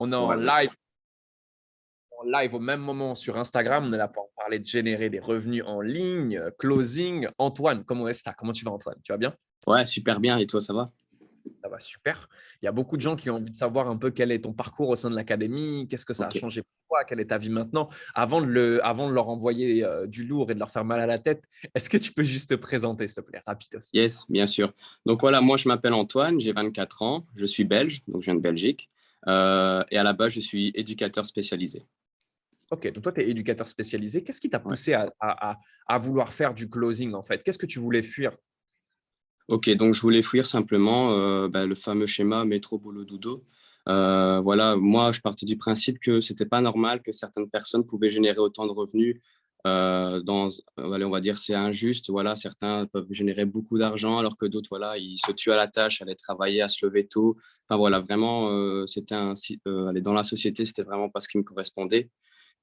On est Voilà. en live au même moment sur Instagram. On est là pour parler de générer des revenus en ligne, closing. Antoine, comment est-ce que comment tu vas, Antoine? Tu vas bien? Ouais, super bien. Et toi, ça va? Ça va super. Il y a beaucoup de gens qui ont envie de savoir un peu quel est ton parcours au sein de l'académie, qu'est-ce que ça a Ok. changé pour toi, quelle est ta vie maintenant. Avant de leur envoyer du lourd et de leur faire mal à la tête, est-ce que tu peux juste te présenter, s'il te plaît, rapidos? Yes, bien sûr. Donc voilà, moi, je m'appelle Antoine, j'ai 24 ans, je suis belge, donc je viens de Belgique. Et à la base, je suis éducateur spécialisé. Ok, donc toi, tu es éducateur spécialisé. Qu'est-ce qui t'a Ouais. poussé à vouloir faire du closing, en fait? Qu'est-ce que tu voulais fuir? Ok, donc je voulais fuir simplement le fameux schéma métro boulot dodo. Voilà, moi, je partais du principe que c'était pas normal que certaines personnes pouvaient générer autant de revenus. Voilà, on va dire c'est injuste. Voilà, certains peuvent générer beaucoup d'argent alors que d'autres, voilà, ils se tuent à la tâche, allaient travailler, à se lever tôt. Enfin voilà, vraiment, aller dans la société, c'était vraiment pas ce qui me correspondait.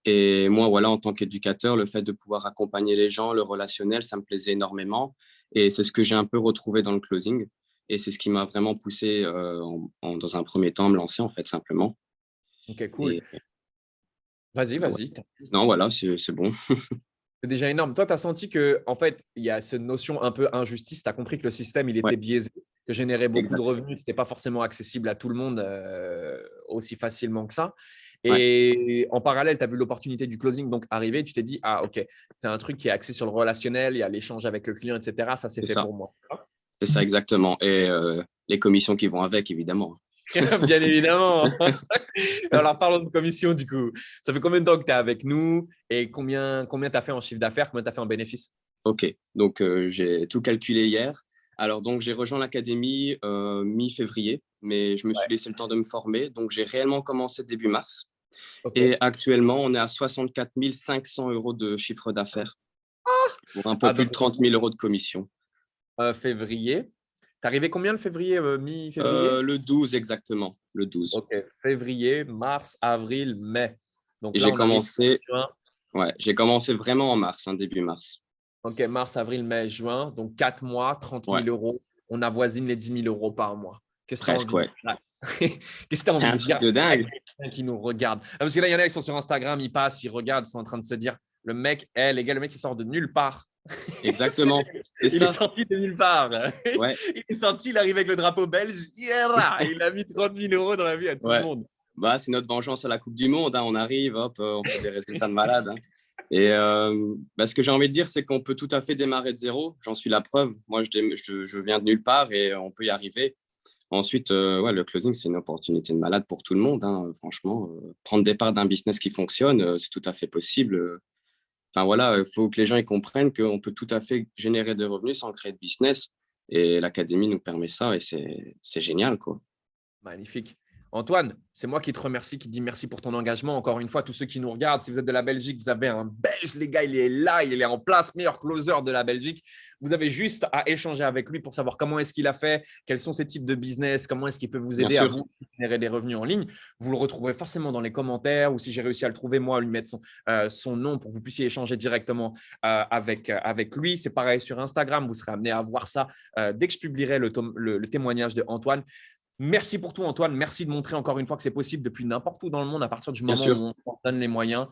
Et moi, voilà, en tant qu'éducateur, le fait de pouvoir accompagner les gens, le relationnel, ça me plaisait énormément. Et c'est ce que j'ai un peu retrouvé dans le closing. Et c'est ce qui m'a vraiment poussé, dans un premier temps, à me lancer, en fait, simplement. Ok, cool. Et Vas-y, ouais. vas-y. Non, voilà, c'est bon. C'est déjà énorme. Toi, tu as senti que, en fait, il y a cette notion un peu injustice. Tu as compris que le système, il Ouais, était biaisé, que générer beaucoup de exact. revenus, ce n'était pas forcément accessible à tout le monde aussi facilement que ça. Ouais, Et en parallèle, tu as vu l'opportunité du closing donc arriver. Tu t'es dit, ah, OK, c'est un truc qui est axé sur le relationnel, il y a l'échange avec le client, etc. Ça, c'est c'est fait ça. pour moi. C'est ça, exactement. Et les commissions qui vont avec, évidemment. Bien évidemment. Alors, parlons de commission, du coup. Ça fait combien de temps que tu es avec nous et combien tu as fait en chiffre d'affaires, combien tu as fait en bénéfice? Ok, donc j'ai tout calculé hier. Alors, donc, j'ai rejoint l'académie mi-février, mais je me suis laissé le temps de me former. Donc, j'ai réellement commencé début mars. Et OK. actuellement, on est à 64 500 euros de chiffre d'affaires pour un peu Ah, plus donc, de 30 000 euros de commission. février. T'es arrivé combien le février, mi-février? Le 12 exactement, le 12. OK, février, mars, avril, mai. Donc Et là, j'ai on arrive commencé, juin. ouais, j'ai commencé vraiment en mars, hein, début mars. OK, mars, avril, mai, juin. Donc 4 mois, 30 Ouais, 000 euros. On avoisine les 10 000 euros par mois. Qu'est-ce que tu as presque, envie de ouais. dire? Qu'est-ce que tu as C'est envie un de truc dire de à dingue. quelqu'un qui nous regarde? Ah, parce que là, il y en a qui sont sur Instagram, ils passent, ils regardent, ils sont en train de se dire, le mec, les gars, le mec, il sort de nulle part. Exactement, c'est Il est ça. sorti de nulle part. Ouais, Il est sorti, il arrive avec le drapeau belge. Il a mis 30 000 euros dans la vie à tout le ouais. monde. Bah, c'est notre vengeance à la Coupe du Monde, hein. On arrive, hop, on fait des résultats de malade, hein. Et ce que j'ai envie de dire, c'est qu'on peut tout à fait démarrer de zéro. J'en suis la preuve. Moi, je viens de nulle part et on peut y arriver. Ensuite, ouais, le closing, c'est une opportunité de malade pour tout le monde, hein. Franchement, prendre des parts d'un business qui fonctionne, c'est tout à fait possible. Enfin voilà, il faut que les gens ils comprennent qu'on peut tout à fait générer des revenus sans créer de business. Et l'académie nous permet ça et c'est génial, quoi. Magnifique. Antoine, c'est moi qui te remercie, qui te dis merci pour ton engagement. Encore une fois, tous ceux qui nous regardent, si vous êtes de la Belgique, vous avez un Belge, les gars, il est là, il est en place, meilleur closer de la Belgique. Vous avez juste à échanger avec lui pour savoir comment est-ce qu'il a fait, quels sont ses types de business, comment est-ce qu'il peut vous Bien aider à sûr, vous générer des revenus en ligne. Vous le retrouverez forcément dans les commentaires ou si j'ai réussi à le trouver, moi, à lui mettre son nom pour que vous puissiez échanger directement avec lui. C'est pareil sur Instagram, vous serez amené à voir ça dès que je publierai le témoignage de Antoine. Merci pour tout, Antoine. Merci de montrer encore une fois que c'est possible depuis n'importe où dans le monde à partir du bien moment sûr. où on donne les moyens.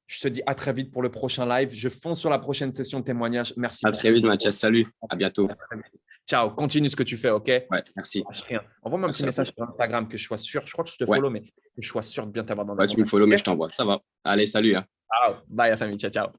Je te dis à très vite pour le prochain live. Je fonce sur la prochaine session de témoignage. Merci À pour très tout. vite, Mathias. Salut. À bientôt. À très vite. Ciao. Continue ce que tu fais, OK? Ouais, merci. Lâche rien. Envoie-moi un petit Merci à vous. message sur Instagram que je sois sûr. Je crois que je te Ouais, follow, mais que je sois sûr de bien t'avoir dans mes ouais, tu me contacts. follow, mais OK? je t'envoie. Ça va. Allez, salut, hein. Ciao. Bye, la famille. Ciao, ciao.